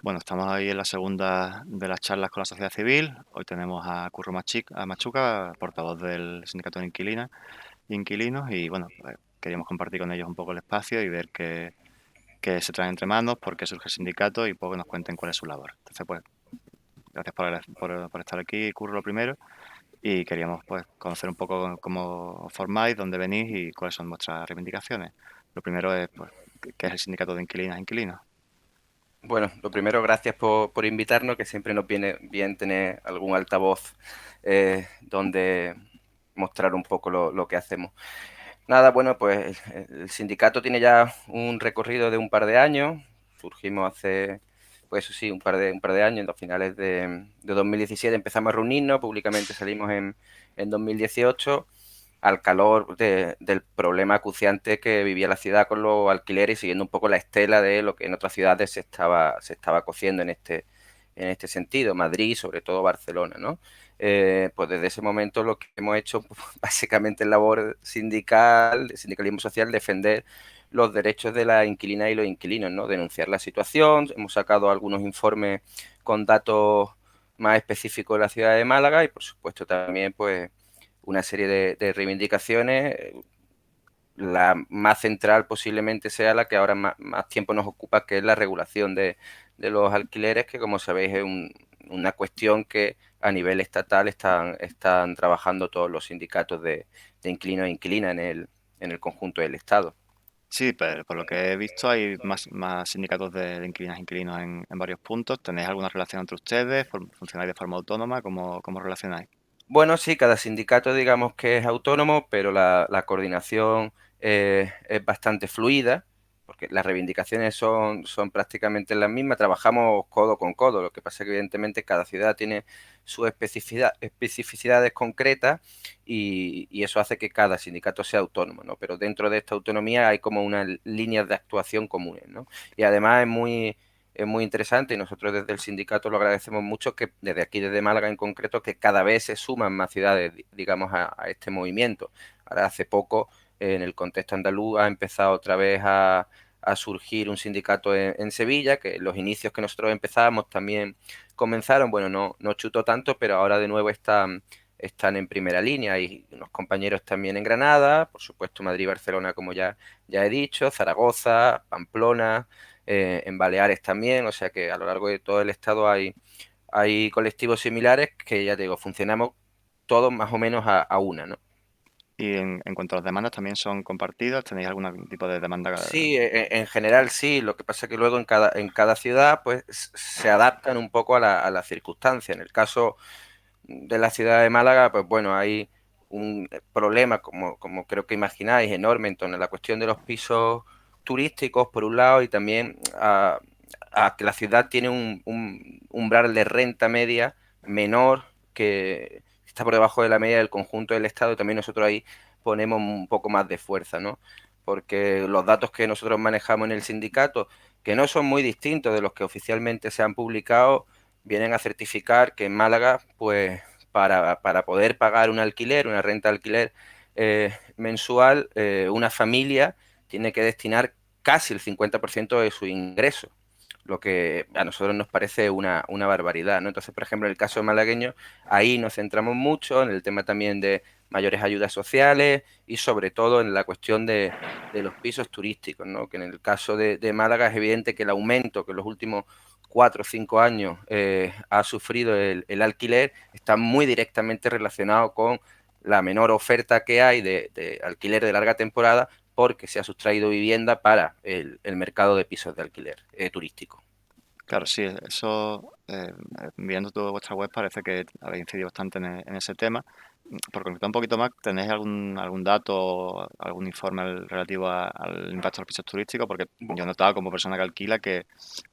Bueno, estamos ahí en la segunda de las charlas con la sociedad civil. Hoy tenemos a a Machuca, portavoz del Sindicato de Inquilinas y Inquilinos, y bueno, pues, queríamos compartir con ellos un poco el espacio y ver qué se traen entre manos, por qué surge el sindicato y poco que nos cuenten cuál es su labor. Entonces, pues, gracias por estar aquí, Curro, lo primero, y queríamos pues conocer un poco cómo os formáis, dónde venís y cuáles son vuestras reivindicaciones. Lo primero es, pues, qué es el Sindicato de Inquilinas e Inquilinos. Bueno, lo primero, gracias por invitarnos, que siempre nos viene bien tener algún altavoz donde mostrar un poco lo que hacemos. Nada, bueno, pues el sindicato tiene ya un recorrido de un par de años. Surgimos hace, pues eso sí, un par de años, a finales de 2017 empezamos a reunirnos, públicamente salimos en 2018 al calor del problema acuciante que vivía la ciudad con los alquileres y siguiendo un poco la estela de lo que en otras ciudades se estaba cociendo en este sentido, Madrid, sobre todo Barcelona, ¿no? Pues desde ese momento lo que hemos hecho pues, básicamente en labor sindical, de sindicalismo social, defender los derechos de las inquilinas y los inquilinos, ¿no? Denunciar la situación, hemos sacado algunos informes con datos más específicos de la ciudad de Málaga y por supuesto también pues una serie de reivindicaciones. La más central posiblemente sea la que ahora más tiempo nos ocupa, que es la regulación de los alquileres, que como sabéis es una cuestión que a nivel estatal están trabajando todos los sindicatos de inquilinos e inquilinas en el conjunto del Estado. Sí, pero por lo que he visto hay más sindicatos de inquilinas e inquilinos en varios puntos. ¿Tenéis alguna relación entre ustedes? ¿Funcionáis de forma autónoma? ¿Cómo relacionáis? Bueno, sí, cada sindicato digamos que es autónomo, pero la coordinación es bastante fluida, porque las reivindicaciones son prácticamente las mismas, trabajamos codo con codo, lo que pasa es que evidentemente cada ciudad tiene sus especificidades concretas y eso hace que cada sindicato sea autónomo, ¿no? Pero dentro de esta autonomía hay como unas líneas de actuación comunes, ¿no? Y además es muy interesante y nosotros desde el sindicato lo agradecemos mucho que desde aquí, desde Málaga en concreto, que cada vez se suman más ciudades, digamos, a este movimiento. Ahora hace poco, en el contexto andaluz, ha empezado otra vez a surgir un sindicato en Sevilla, que los inicios que nosotros empezábamos también comenzaron, bueno, no chutó tanto, pero ahora de nuevo están en primera línea. Hay unos compañeros también en Granada, por supuesto Madrid y Barcelona, como ya he dicho, Zaragoza, Pamplona, en Baleares también, o sea que a lo largo de todo el estado hay colectivos similares que ya te digo, funcionamos todos más o menos a una, ¿no? Y en cuanto a las demandas, ¿también son compartidas? ¿Tenéis algún tipo de demanda? Sí, en general sí, lo que pasa es que luego en cada ciudad pues se adaptan un poco a la circunstancia. En el caso de la ciudad de Málaga, pues bueno, hay un problema, como creo que imagináis, enorme en torno a la cuestión de los pisos turísticos, por un lado, y también a que la ciudad tiene un umbral de renta media menor que está por debajo de la media del conjunto del Estado, y también nosotros ahí ponemos un poco más de fuerza, ¿no? Porque los datos que nosotros manejamos en el sindicato, que no son muy distintos de los que oficialmente se han publicado, vienen a certificar que en Málaga, pues para poder pagar un alquiler, una renta de alquiler mensual, una familia tiene que destinar casi el 50% de su ingreso, lo que a nosotros nos parece una barbaridad, ¿no? Entonces, por ejemplo, en el caso malagueño, ahí nos centramos mucho en el tema también de mayores ayudas sociales y sobre todo en la cuestión de los pisos turísticos, ¿no? Que en el caso de Málaga es evidente que el aumento que en los últimos 4 o 5 años ha sufrido el alquiler está muy directamente relacionado con la menor oferta que hay de alquiler de larga temporada porque se ha sustraído vivienda para el mercado de pisos de alquiler turístico. Claro, sí, eso, viendo toda vuestra web parece que habéis incidido bastante en ese tema. Por concretar un poquito más, ¿tenéis algún dato, o algún informe relativo al impacto de los pisos turísticos? Porque yo he notado como persona que alquila que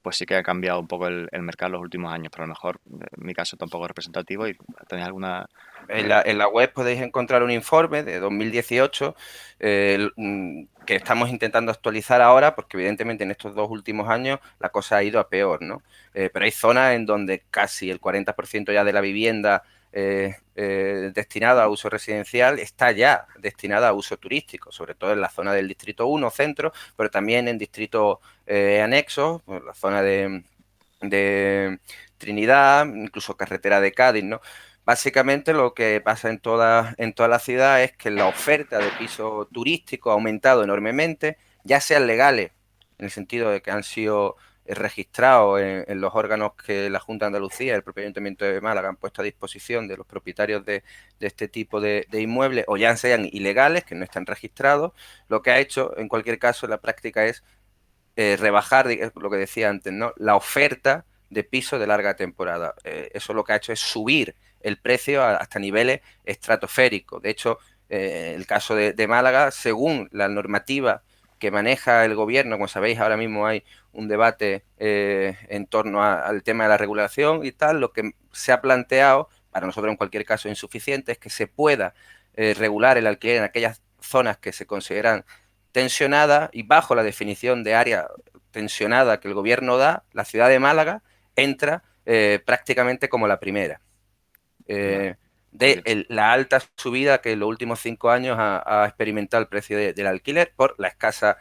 pues sí que ha cambiado un poco el mercado en los últimos años, pero a lo mejor en mi caso tampoco es representativo y tenéis alguna... En la web podéis encontrar un informe de 2018 que estamos intentando actualizar ahora porque evidentemente en estos 2 últimos años la cosa ha ido a peor, ¿no? Pero hay zonas en donde casi el 40% ya de la vivienda destinada a uso residencial está ya destinada a uso turístico, sobre todo en la zona del Distrito 1 centro, pero también en distritos anexos, en la zona de Trinidad, incluso carretera de Cádiz, ¿no? Básicamente lo que pasa en toda la ciudad es que la oferta de pisos turísticos ha aumentado enormemente, ya sean legales, en el sentido de que han sido registrados en los órganos que la Junta de Andalucía y el propio Ayuntamiento de Málaga han puesto a disposición de los propietarios de este tipo de inmuebles, o ya sean ilegales, que no están registrados. Lo que ha hecho, en cualquier caso, en la práctica es rebajar, lo que decía antes, ¿no? La oferta de pisos de larga temporada. Eso lo que ha hecho es subir el precio hasta niveles estratosféricos. De hecho, el caso de Málaga, según la normativa que maneja el gobierno, como sabéis, ahora mismo hay un debate en torno al tema de la regulación y tal, lo que se ha planteado, para nosotros en cualquier caso insuficiente, es que se pueda regular el alquiler en aquellas zonas que se consideran tensionada, y bajo la definición de área tensionada que el gobierno da, la ciudad de Málaga entra prácticamente como la primera. Vale. De la alta subida que en los últimos 5 años ha experimentado el precio del alquiler por la escasa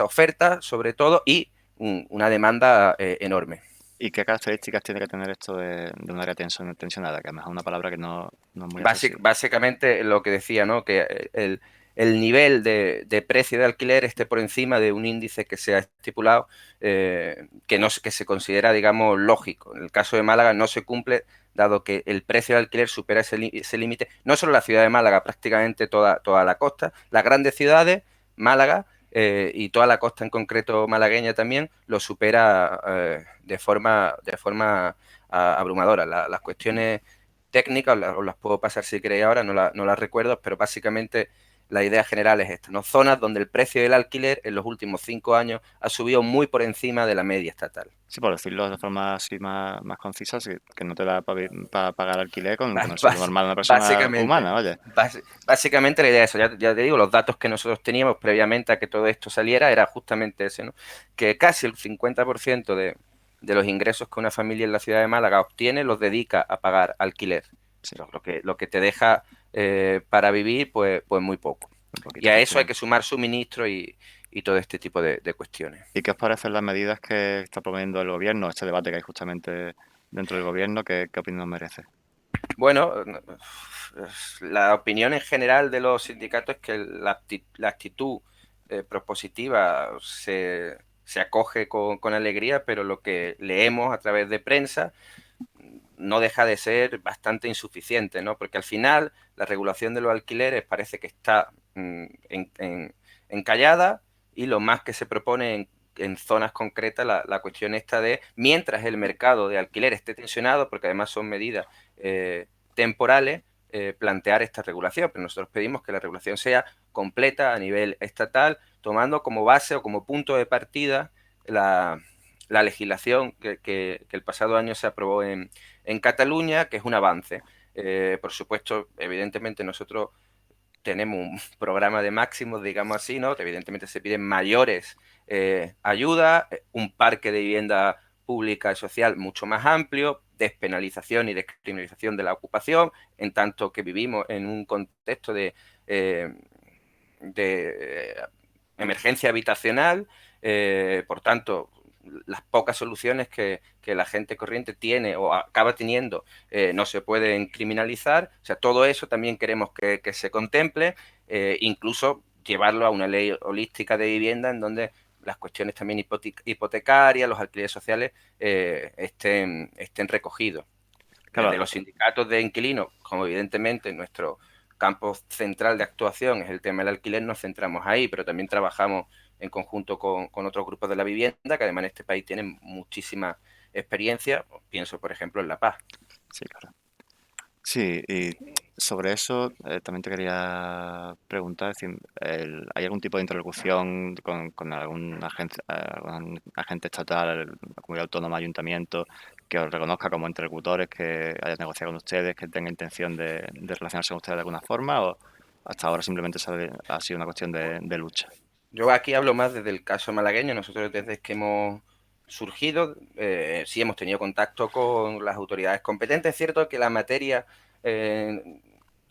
oferta, sobre todo, y una demanda enorme. ¿Y qué características tiene que tener esto de un área tensionada? Que además es una palabra que no es muy accesible. Básicamente lo que decía, ¿no? Que el nivel de precio de alquiler esté por encima de un índice que se ha estipulado, que, no, que se considera, digamos, lógico. En el caso de Málaga no se cumple, dado que el precio de alquiler supera ese límite. No solo la ciudad de Málaga, prácticamente toda la costa. Las grandes ciudades, Málaga, y toda la costa en concreto malagueña también, lo supera de forma abrumadora. Las cuestiones técnicas, os las puedo pasar si queréis ahora, no las recuerdo, pero básicamente la idea general es esta, ¿no? Zonas donde el precio del alquiler en los últimos 5 años ha subido muy por encima de la media estatal. Sí, por decirlo de forma así más concisa, sí, que no te da para pagar alquiler con el sueldo normal de una persona Básicamente, humana, oye. básicamente la idea es eso. Ya te digo, los datos que nosotros teníamos previamente a que todo esto saliera era justamente ese, ¿no? Que casi el 50% de los ingresos que una familia en la ciudad de Málaga obtiene los dedica a pagar alquiler. Sí, Lo que te deja para vivir, pues muy poco. un Y poquito, a eso hay que efectivamente. sumar suministro y todo este tipo de cuestiones. ¿Y qué os parecen las medidas que está promoviendo el gobierno, este debate que hay justamente dentro del gobierno? ¿Qué opinión merece? Bueno, la opinión en general de los sindicatos es que la actitud propositiva se acoge con alegría, pero lo que leemos a través de prensa no deja de ser bastante insuficiente, ¿no? Porque al final la regulación de los alquileres parece que está encallada, y lo más que se propone en zonas concretas la cuestión esta de, mientras el mercado de alquiler esté tensionado, porque además son medidas temporales, plantear esta regulación. Pero nosotros pedimos que la regulación sea completa a nivel estatal, tomando como base o como punto de partida la legislación que el pasado año se aprobó en Cataluña, que es un avance. Por supuesto, evidentemente nosotros tenemos un programa de máximos, digamos así, ¿no? Que evidentemente se piden mayores ayudas, un parque de vivienda pública y social mucho más amplio, despenalización y descriminalización de la ocupación, en tanto que vivimos en un contexto de emergencia habitacional. Por tanto, las pocas soluciones que la gente corriente tiene o acaba teniendo no se pueden criminalizar. O sea, todo eso también queremos que se contemple, incluso llevarlo a una ley holística de vivienda en donde las cuestiones también hipotecarias, los alquileres sociales estén recogidos. Desde Claro, los sindicatos de inquilinos, como evidentemente nuestro campo central de actuación es el tema del alquiler, nos centramos ahí, pero también trabajamos en conjunto con otros grupos de la vivienda, que además en este país tienen muchísima experiencia. Pienso, por ejemplo, en La Paz. sí, claro. Sí, y sobre eso también te quería preguntar, es decir, ¿hay algún tipo de interlocución con algún agente estatal, la comunidad autónoma, ayuntamiento, que os reconozca como interlocutores, que haya negociado con ustedes, que tenga intención de relacionarse con ustedes de alguna forma, o hasta ahora simplemente ha sido una cuestión de lucha? Yo aquí hablo más desde el caso malagueño. Nosotros desde que hemos surgido, sí hemos tenido contacto con las autoridades competentes. Es cierto que la materia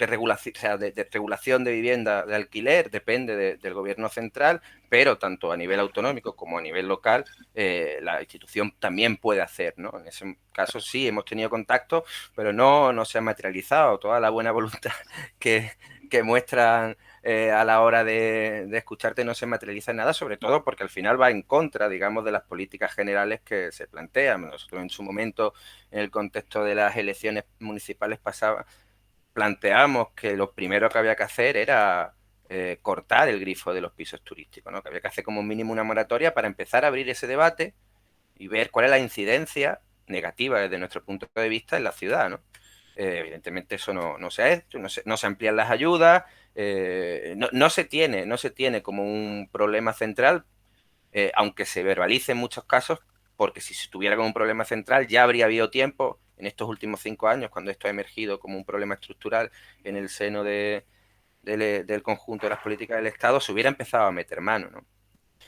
de regulación, o sea, de regulación de vivienda de alquiler depende del gobierno central, pero tanto a nivel autonómico como a nivel local, la institución también puede hacer, ¿no? En ese caso sí hemos tenido contacto, pero no se ha materializado toda la buena voluntad que, que muestran a la hora de escucharte no se materializa en nada, sobre todo porque al final va en contra, digamos, de las políticas generales que se plantean. Nosotros en su momento, en el contexto de las elecciones municipales pasadas, planteamos que lo primero que había que hacer era cortar el grifo de los pisos turísticos, ¿no? Que había que hacer como mínimo una moratoria para empezar a abrir ese debate y ver cuál es la incidencia negativa desde nuestro punto de vista en la ciudad, ¿no? Evidentemente eso no se ha hecho, no se amplían las ayudas, no se tiene como un problema central, aunque se verbalice en muchos casos, porque si se tuviera como un problema central ya habría habido tiempo en estos últimos 5 años, cuando esto ha emergido como un problema estructural en el seno del conjunto de las políticas del Estado, se hubiera empezado a meter mano, ¿no?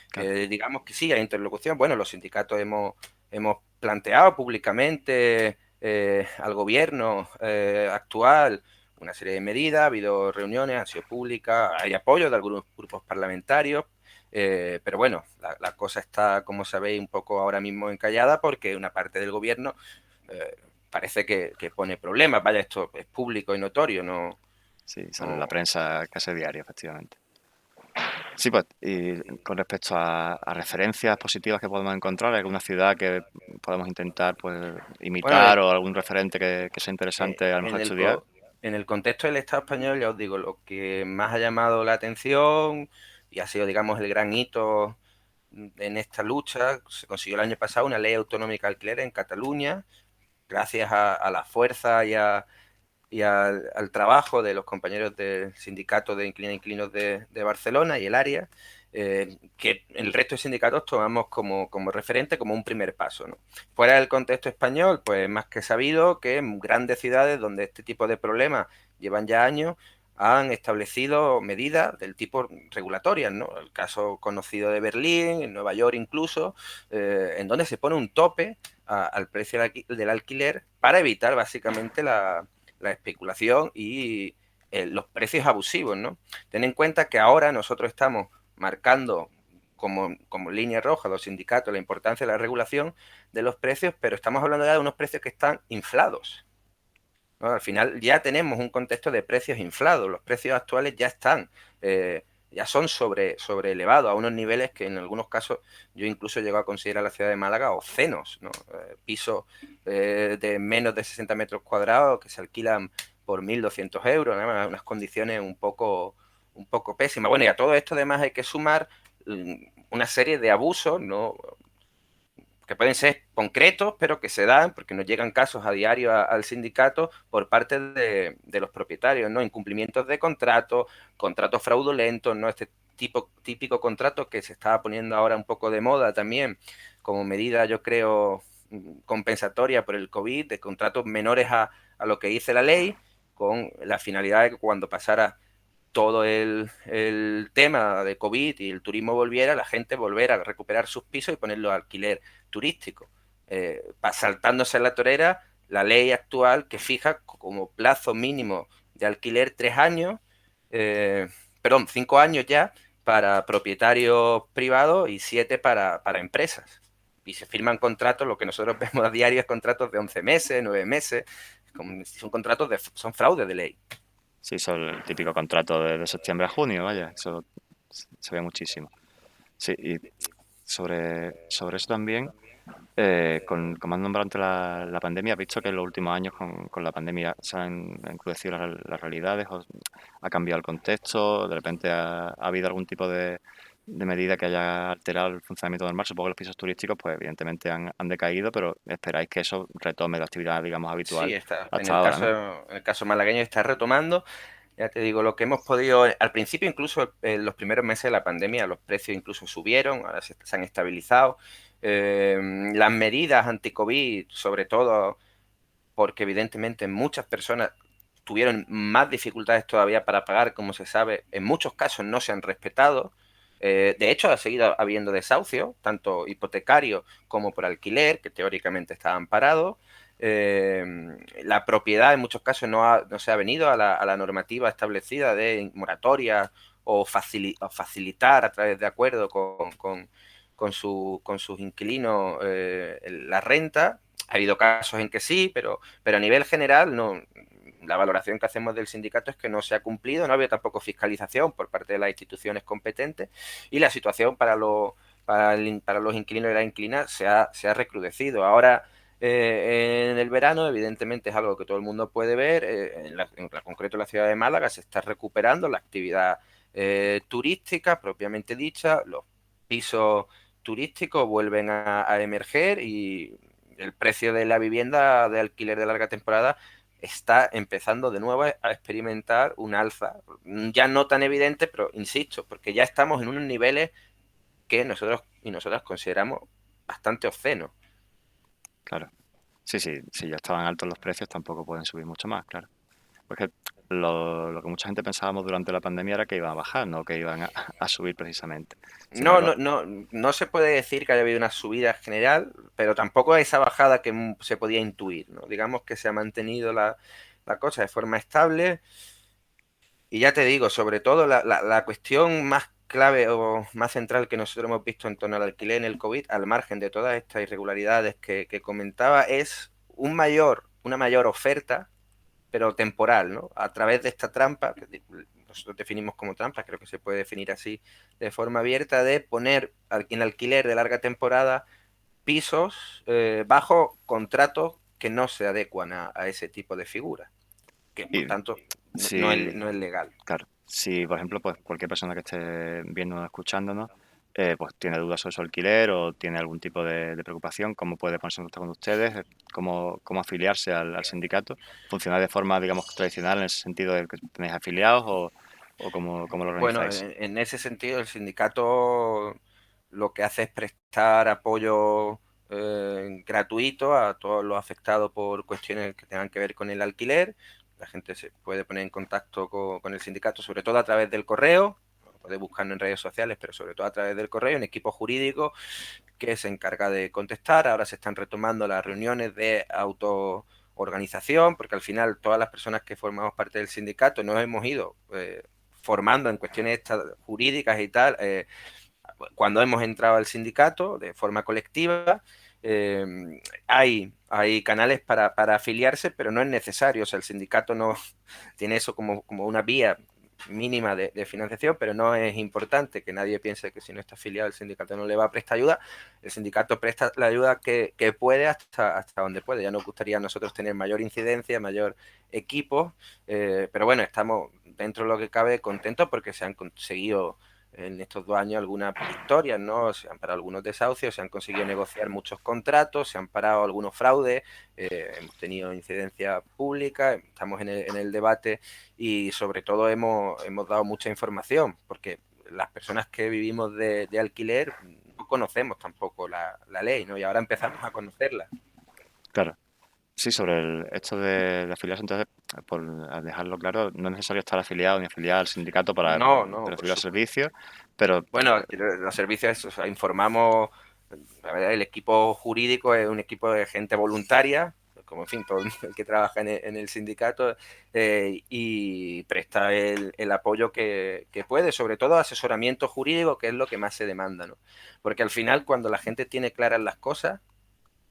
Claro. Digamos que sí, hay interlocución. Bueno, los sindicatos hemos planteado públicamente al gobierno actual una serie de medidas, ha habido reuniones, han sido públicas, hay apoyo de algunos grupos parlamentarios, pero bueno, la cosa está, como sabéis, un poco ahora mismo encallada porque una parte del gobierno eh, parece que pone problemas. Vaya, esto es público y notorio, no, Sí, sale en la no, prensa casi diario, efectivamente. Sí, pues, y con respecto a referencias positivas que podemos encontrar, ¿hay alguna ciudad que podemos intentar pues bueno, imitar o algún referente que sea interesante a lo mejor en estudiar? en el contexto del Estado español, ya os digo, lo que más ha llamado la atención y ha sido, digamos, el gran hito en esta lucha, se consiguió el año pasado una ley autonómica de alquiler en Cataluña, gracias a la fuerza y al trabajo de los compañeros del sindicato de inquilinos e inquilinos de Barcelona y el área, que el resto de sindicatos tomamos como referente, como un primer paso, ¿no? Fuera del contexto español, pues más que sabido que en grandes ciudades donde este tipo de problemas llevan ya años, han establecido medidas del tipo regulatorias, ¿no? El caso conocido de Berlín, en Nueva York incluso, en donde se pone un tope al precio del alquiler para evitar básicamente la especulación y los precios abusivos, ¿no? Ten en cuenta que ahora nosotros estamos marcando como línea roja los sindicatos la importancia de la regulación de los precios, pero estamos hablando ya de unos precios que están inflados, ¿no? Al final ya tenemos un contexto de precios inflados, los precios actuales ya están, ya son sobre elevados a unos niveles que en algunos casos yo incluso llego a considerar la ciudad de Málaga obscenos, ¿no? Pisos de menos de 60 metros cuadrados que se alquilan por 1.200 euros, ¿no? Unas condiciones un poco pésimas. Bueno, y a todo esto además hay que sumar una serie de abusos, ¿no? Que pueden ser concretos, pero que se dan, porque nos llegan casos a diario al sindicato por parte de los propietarios, ¿no? Incumplimientos de contratos, contratos fraudulentos, ¿no? Este típico contrato que se está poniendo ahora un poco de moda también, como medida, yo creo, compensatoria por el COVID, de contratos menores a lo que dice la ley, con la finalidad de que cuando pasara todo el tema de COVID y el turismo volviera, la gente volviera a recuperar sus pisos y ponerlos a alquiler turístico, saltándose en la torera la ley actual que fija como plazo mínimo de alquiler 3 años, eh, perdón, 5 años ya para propietarios privados y 7 para empresas. Y se firman contratos, lo que nosotros vemos a diario es contratos de 11 meses, 9 meses, son contratos son fraude de ley. Sí, son el típico contrato de septiembre a junio, vaya, eso se ve muchísimo. Sí, y sobre eso también, como han nombrado ante la pandemia, ¿has visto que en los últimos años con la pandemia se han encrudecido las realidades? ¿O ha cambiado el contexto? ¿De repente ha habido algún tipo de medida que haya alterado el funcionamiento normal? Supongo que los pisos turísticos, pues evidentemente han decaído, pero esperáis que eso retome la actividad, digamos, Sí, habitual está. hasta ahora, ¿no? En el caso malagueño está retomando. Ya te digo, lo que hemos podido, al principio incluso en los primeros meses de la pandemia, los precios incluso subieron, ahora se han estabilizado. Las medidas anti-COVID, sobre todo porque evidentemente muchas personas tuvieron más dificultades todavía para pagar, como se sabe, en muchos casos no se han respetado. De hecho, ha seguido habiendo desahucios, tanto hipotecarios como por alquiler, que teóricamente estaban parados. eh, la propiedad en muchos casos no se ha venido a la normativa establecida de moratoria o facilitar a través de acuerdo con sus inquilinos la renta. Ha habido casos en que sí, pero a nivel general no. La valoración que hacemos del sindicato es que no se ha cumplido, no había tampoco fiscalización por parte de las instituciones competentes y la situación para los inquilinos y las inquilinas se ha recrudecido. Ahora, en el verano, evidentemente es algo que todo el mundo puede ver, en concreto en la ciudad de Málaga se está recuperando la actividad turística propiamente dicha, los pisos turísticos vuelven a emerger y el precio de la vivienda de alquiler de larga temporada está empezando de nuevo a experimentar un alza, ya no tan evidente, pero insisto, porque ya estamos en unos niveles que nosotros y nosotras consideramos bastante obscenos. Claro. Sí, sí, si ya estaban altos los precios, tampoco pueden subir mucho más, claro. Porque lo que mucha gente pensábamos durante la pandemia era que iban a bajar, no que iban a subir precisamente. Sin No, embargo, no, no, no se puede decir que haya habido una subida general, pero tampoco esa bajada que se podía intuir, ¿no? Digamos que se ha mantenido la cosa de forma estable. Y ya te digo, sobre todo la cuestión más clave o más central que nosotros hemos visto en torno al alquiler en el COVID, al margen de todas estas irregularidades que comentaba, es una mayor oferta, pero temporal, ¿no? A través de esta trampa, que nosotros definimos como trampa, creo que se puede definir así de forma abierta, de poner en alquiler de larga temporada pisos bajo contratos que no se adecuan a ese tipo de figuras, que por y tanto si, no es legal. claro, si por ejemplo, pues cualquier persona que esté viendo o escuchándonos, pues tiene dudas sobre su alquiler o tiene algún tipo de preocupación, ¿cómo puede ponerse en contacto con ustedes? ¿Cómo afiliarse al sindicato? ¿Funciona de forma, digamos, tradicional en ese sentido de que tenéis afiliados o cómo lo Bueno, organizáis? en ese sentido, el sindicato lo que hace es prestar apoyo gratuito a todos los afectados por cuestiones que tengan que ver con el alquiler. La gente se puede poner en contacto con el sindicato, sobre todo a través del correo. Puede buscarnos en redes sociales, pero sobre todo a través del correo, un equipo jurídico que se encarga de contestar. Ahora se están retomando las reuniones de autoorganización, porque al final todas las personas que formamos parte del sindicato nos hemos ido formando en cuestiones jurídicas y tal, cuando hemos entrado al sindicato de forma colectiva. eh, hay canales para afiliarse, pero no es necesario. O sea, el sindicato no tiene eso como una vía mínima de financiación, pero no es importante que nadie piense que si no está afiliado el sindicato no le va a prestar ayuda. El sindicato presta la ayuda que puede hasta donde puede. Ya nos gustaría a nosotros tener mayor incidencia, mayor equipo, pero bueno, estamos dentro de lo que cabe contentos porque se han conseguido en estos 2 años algunas victorias, ¿no? Se han parado algunos desahucios, se han conseguido negociar muchos contratos, se han parado algunos fraudes, hemos tenido incidencia pública, estamos en el debate y sobre todo hemos dado mucha información, porque las personas que vivimos de alquiler no conocemos tampoco la ley, ¿no? Y ahora empezamos a conocerla. Claro. Sí, sobre esto de afiliarse, entonces, por dejarlo claro, no es necesario estar afiliado ni afiliado al sindicato para No, no, por recibir los supuesto. servicios, pero Bueno, los servicios, o sea, informamos, la verdad, el equipo jurídico es un equipo de gente voluntaria, como en fin, todo el que trabaja en el sindicato, y presta el apoyo que puede, sobre todo asesoramiento jurídico, que es lo que más se demanda, ¿no? Porque al final, cuando la gente tiene claras las cosas,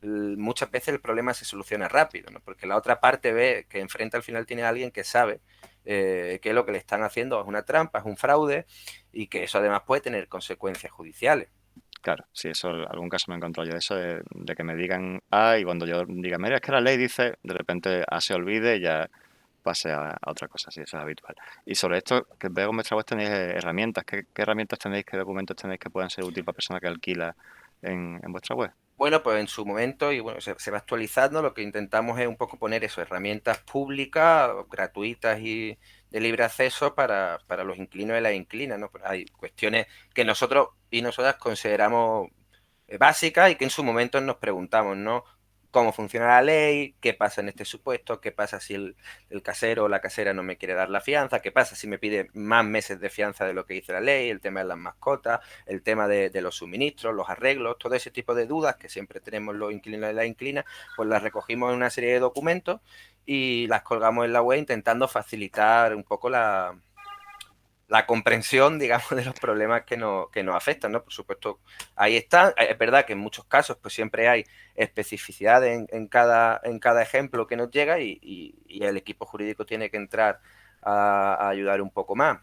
muchas veces el problema se soluciona rápido, ¿no? Porque la otra parte ve que enfrente al final tiene a alguien que sabe que lo que le están haciendo es una trampa, es un fraude y que eso además puede tener consecuencias judiciales. claro, sí, eso, algún caso me he encontrado yo de eso, de que me digan A y cuando yo diga, mira, es que la ley dice, de repente A se olvide y ya pase a otra cosa, sí, eso es habitual. Y sobre esto, que veo en vuestra web tenéis herramientas, ¿qué herramientas tenéis, qué documentos tenéis que puedan ser útiles para persona que alquila en vuestra web? Bueno, pues en su momento, y bueno, se va actualizando, lo que intentamos es un poco poner eso, herramientas públicas, gratuitas y de libre acceso para los inquilinos y las inquilinas, ¿no? Pero hay cuestiones que nosotros y nosotras consideramos básicas y que en su momento nos preguntamos, ¿no? cómo funciona la ley, qué pasa en este supuesto, qué pasa si el casero o la casera no me quiere dar la fianza, qué pasa si me pide más meses de fianza de lo que dice la ley, el tema de las mascotas, el tema de los suministros, los arreglos, todo ese tipo de dudas que siempre tenemos los inquilinos y las inquilinas, pues las recogimos en una serie de documentos y las colgamos en la web intentando facilitar un poco la comprensión, digamos, de los problemas que nos afectan, ¿no? Por supuesto, ahí está. Es verdad que en muchos casos, pues siempre hay especificidad en cada ejemplo que nos llega y el equipo jurídico tiene que entrar a ayudar un poco más.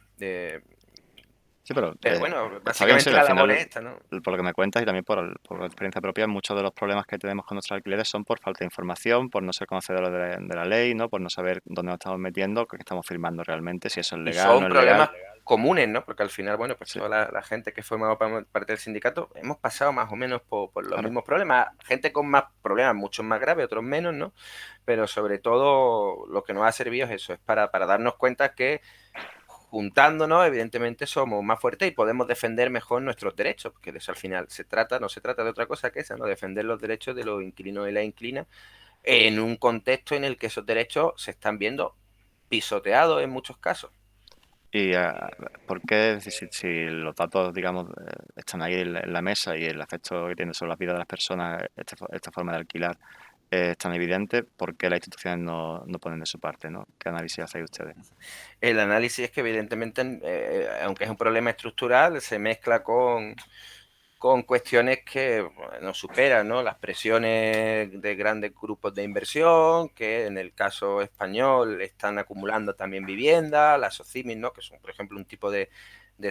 Sí, pero Pero bueno, está bien, sí, básicamente al la labor final, es esta, ¿no? por lo que me cuentas y también por experiencia propia, muchos de los problemas que tenemos con nuestros alquileres son por falta de información, por no ser conocedores de la ley, ¿no? Por no saber dónde nos estamos metiendo, qué estamos firmando realmente, si eso es Y legal, son no es legal. problemas comunes, ¿no? Porque al final, bueno, pues Sí, toda la gente que formaba parte del sindicato hemos pasado más o menos por los claro. mismos problemas. Gente con más problemas, muchos más graves, otros menos, ¿no? Pero sobre todo lo que nos ha servido es eso, es para darnos cuenta que juntándonos, evidentemente, somos más fuertes y podemos defender mejor nuestros derechos, porque de eso al final se trata, no se trata de otra cosa que esa, ¿no? Defender los derechos de los inquilinos y las inquilinas en un contexto en el que esos derechos se están viendo pisoteados en muchos casos. ¿Y por qué, si los datos, digamos, están ahí en la mesa y el efecto que tiene sobre la vida de las personas, esta forma de alquilar, es tan evidente, por qué las instituciones no ponen de su parte, ¿no? ¿Qué análisis hacéis ustedes? El análisis es que evidentemente, aunque es un problema estructural, se mezcla con cuestiones que bueno, nos superan, ¿no? Las presiones de grandes grupos de inversión, que en el caso español están acumulando también vivienda, las SOCIMIS, ¿no? Que son, por ejemplo, un tipo de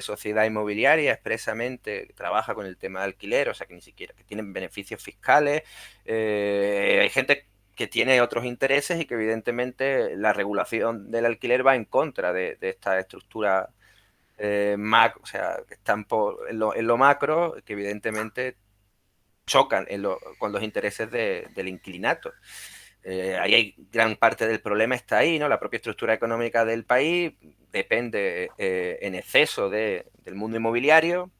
sociedad inmobiliaria expresamente que trabaja con el tema de alquiler, o sea, que ni siquiera, que tienen beneficios fiscales. Hay gente que tiene otros intereses y que evidentemente la regulación del alquiler va en contra de esta estructura macro, o sea, que están en lo macro, que evidentemente chocan con los intereses del inquilinato. Ahí hay gran parte del problema está ahí, ¿no? La propia estructura económica del país depende en exceso del mundo inmobiliario,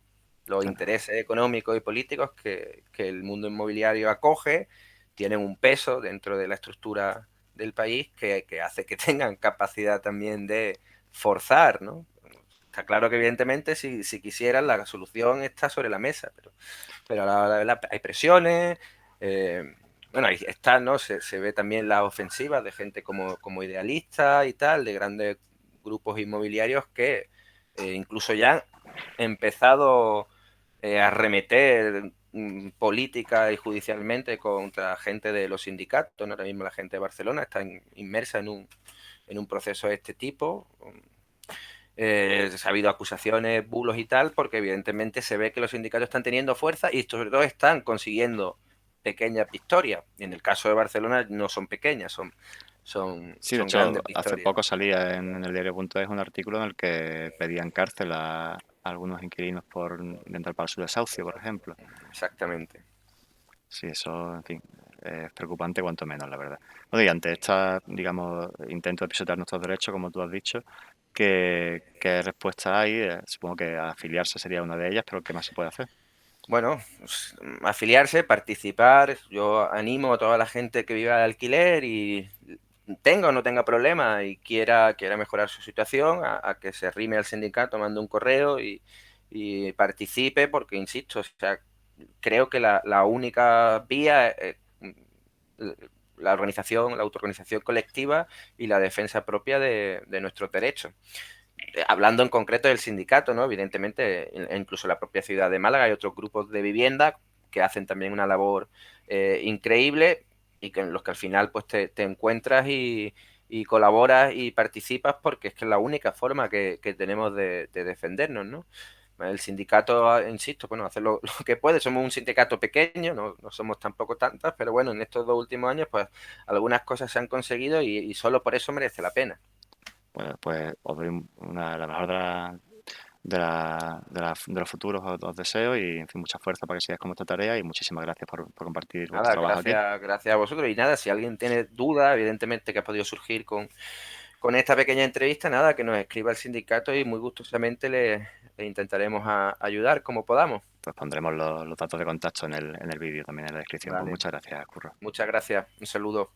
los Claro. intereses económicos y políticos que el mundo inmobiliario acoge tienen un peso dentro de la estructura del país que hace que tengan capacidad también de forzar, ¿no? Está claro que evidentemente si quisieran la solución está sobre la mesa, pero hay presiones, eh, bueno, ahí está, ¿no? Se ve también las ofensivas de gente como idealista y tal, de grandes grupos inmobiliarios que incluso ya han empezado a arremeter política y judicialmente contra gente de los sindicatos, ¿no? Ahora mismo la gente de Barcelona está inmersa en un proceso de este tipo. Ha habido acusaciones, bulos y tal, porque evidentemente se ve que los sindicatos están teniendo fuerza y sobre todo están consiguiendo pequeñas victorias. Y en el caso de Barcelona no son pequeñas, Sí, de son hecho, grandes hace victorias. poco salía en el diario.es un artículo en el que pedían cárcel a algunos inquilinos por intentar pagar su desahucio, por ejemplo. Exactamente. Sí, eso, en fin, es preocupante cuanto menos, la verdad. Bueno, y ante esta, digamos, intento de pisotear nuestros derechos, como tú has dicho, ¿qué respuesta hay? Supongo que afiliarse sería una de ellas, pero ¿qué más se puede hacer? Bueno, pues, afiliarse, participar. Yo animo a toda la gente que viva de alquiler y tenga o no tenga problema y quiera mejorar su situación, a que se arrime al sindicato, mande un correo y participe, porque insisto, o sea, creo que la única vía es la organización, la autoorganización colectiva y la defensa propia de nuestros derechos. Hablando en concreto del sindicato, ¿no? Evidentemente, incluso la propia ciudad de Málaga hay otros grupos de vivienda que hacen también una labor increíble y que en los que al final pues te encuentras y colaboras y participas porque es que es la única forma que tenemos de defendernos, ¿no? El sindicato, insisto, bueno, hace lo que puede. Somos un sindicato pequeño, no somos tampoco tantas, pero bueno, en estos 2 últimos años, pues algunas cosas se han conseguido y solo por eso merece la pena. Pues os doy la mejor de los futuros, os deseo y, en fin, mucha fuerza para que sigáis con vuestra tarea y muchísimas gracias por compartir vuestro Nada, trabajo aquí. gracias a vosotros. Y nada, si alguien tiene dudas, evidentemente que ha podido surgir con esta pequeña entrevista, nada, que nos escriba el sindicato y muy gustosamente le intentaremos ayudar como podamos. Pues pondremos los datos de contacto en el vídeo, también en la descripción. Pues Vale, muchas gracias, Curro. muchas gracias. Un saludo.